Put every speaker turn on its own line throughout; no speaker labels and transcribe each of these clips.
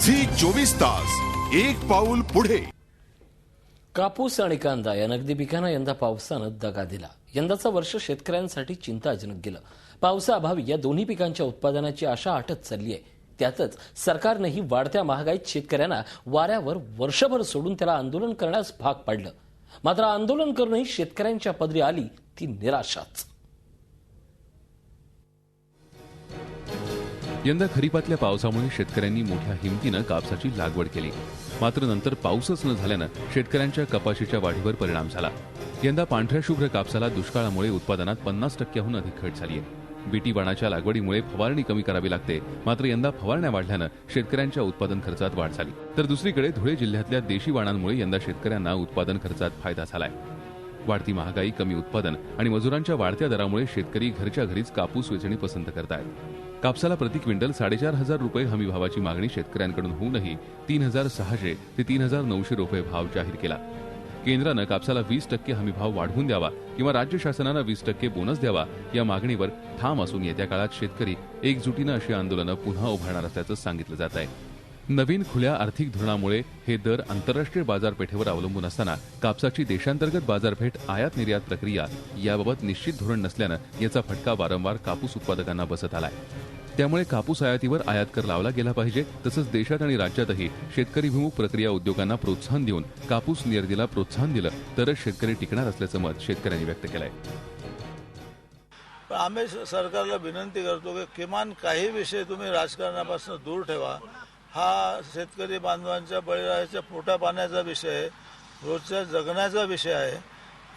Zee 24 तास एक पाऊल पुढे।
कापूस आणि कांदा या नगदी पिकांना यंदा पावसानं दगा दिला। यंदाचं वर्ष शेतकऱ्यांसाठी चिंताजनक गेलं। पावसाअभावी या दोन्ही पिकांच्या उत्पादनाची आशा आटत चालली आहे। त्यातच सरकारनेही वाढत्या महागाईत शेतकऱ्यांना वाऱ्यावर वर्षभर सोडून त्याला आंदोलन करण्यास भाग पाडलं। मात्र आंदोलन करूनही शेतकऱ्यांच्या पदरी आली ती निराशाच।
यंदा खरीपातल्या पावसामुळे शेतकऱ्यांनी मोठ्या हिमतीनं कापसाची लागवड केली। मात्र नंतर पाऊसच न झाल्यानं शेतकऱ्यांच्या कपाशीच्या वाढीवर परिणाम झाला। यंदा पांढऱ्या शुभ्र कापसाला दुष्काळामुळे उत्पादनात 50%हून अधिक घट झाली आहे। बीटी वाणाच्या लागवडीमुळे फवारणी कमी करावी लागते। मात्र यंदा फवारण्या वाढल्यानं शेतकऱ्यांच्या उत्पादन खर्चात वाढ झाली। तर दुसरीकडे धुळे जिल्ह्यातल्या देशी वाणांमुळे यंदा शेतकऱ्यांना उत्पादन खर्चात फायदा झालाय। वाढती महागाई, कमी उत्पादन आणि मजुरांच्या वाढत्या दरामुळे शेतकरी घरच्या घरीच कापूस वेचणी पसंत करतायत। कापसाला प्रति क्विंटल 4,500 रुपये हमी भावाची मागणी शेतकऱ्यांकडून होऊनही 3,600 ते 3,900 रुपये भाव जाहीर केला। केंद्रानं कापसाला 20% हमी भाव वाढवून द्यावा किंवा राज्य शासनानं 20% बोनस द्यावा या मागणीवर ठाम असून येत्या काळात शेतकरी एकजुटीनं अशी आंदोलनं पुन्हा उभारणार असल्याचं सांगितलं जात आहे। नवीन खुल्या आर्थिक धोरणामुळे हे दर आंतरराष्ट्रीय बाजारपेठेवर अवलंबून असताना कापसाची देशांतर्गत बाजारपेठ आयात निर्यात प्रक्रिया याबाबत निश्चित धोरण नसल्यानं याचा फटका वारंवार कापूस उत्पादकांना बसत आलाय। त्यामुळे कापूस आयातीवर आयात कर लावला गेला पाहिजे। तसंच देशात आणि राज्यातही शेतकरीभिमुख प्रक्रिया उद्योगांना प्रोत्साहन देऊन कापूस निर्यातीला प्रोत्साहन दिलं तरच शेतकरी टिकणार असल्याचं मत शेतकऱ्यांनी व्यक्त केलंय।
आम्ही सरकारला विनंती करतो की किमान काही विषय तुम्ही राजकारणापासून दूर ठेवा। हा शेतकरी बांधवांच्या बळीराजाच्या पोटा पाण्याचा विषय आहे, रोजच्या जगण्याचा विषय आहे।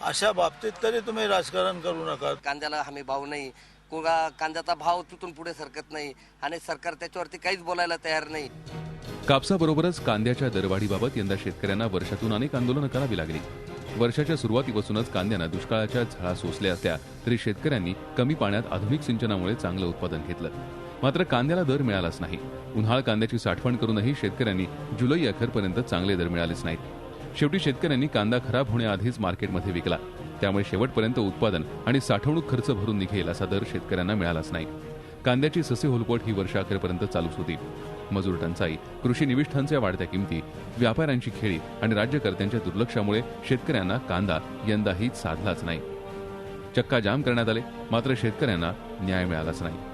अशा बाबतीत तरी तुम्ही राजकारण करू नका।
कांद्याला हमी भाव नाही, कांद्याचा भाव तिथून पुढे सरकत नाही आणि सरकार त्याच्यावरती काहीच बोलायला तयार नाही।
कापसाबरोबरच कांद्याच्या दरवाढीबाबत यंदा शेतकऱ्यांना वर्षातून अनेक आंदोलनं करावी लागली। वर्षाच्या सुरुवातीपासूनच कांद्यानं दुष्काळाच्या झळा सोसल्या असल्या तरी शेतकऱ्यांनी कमी पाण्यात आधुनिक सिंचनामुळे चांगलं उत्पादन घेतलं। मात्र कांद्याला दर मिळालाच नाही। उन्हाळ कांद्याची साठवण करूनही शेतकऱ्यांनी जुलै अखेरपर्यंत चांगले दर मिळालेच नाहीत। शेवटी शेतकऱ्यांनी कांदा खराब होण्याआधीच मार्केटमध्ये विकला। त्यामुळे शेवटपर्यंत उत्पादन आणि साठवणूक खर्च भरून निघेल असा दर शेतकऱ्यांना मिळालाच नाही। कांद्याची ससे होलपट ही वर्षाअखेरपर्यंत चालूच होती। मजूर टंचाई, कृषी निविष्ठांच्या वाढत्या किमती, व्यापाऱ्यांची खेळी आणि राज्यकर्त्यांच्या दुर्लक्षामुळे शेतकऱ्यांना कांदा यंदाही साधलाच नाही। चक्का जाम करण्यात आले, मात्र शेतकऱ्यांना न्याय मिळालाच नाही।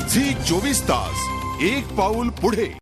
झी 24 तास एक पाऊल पुढे।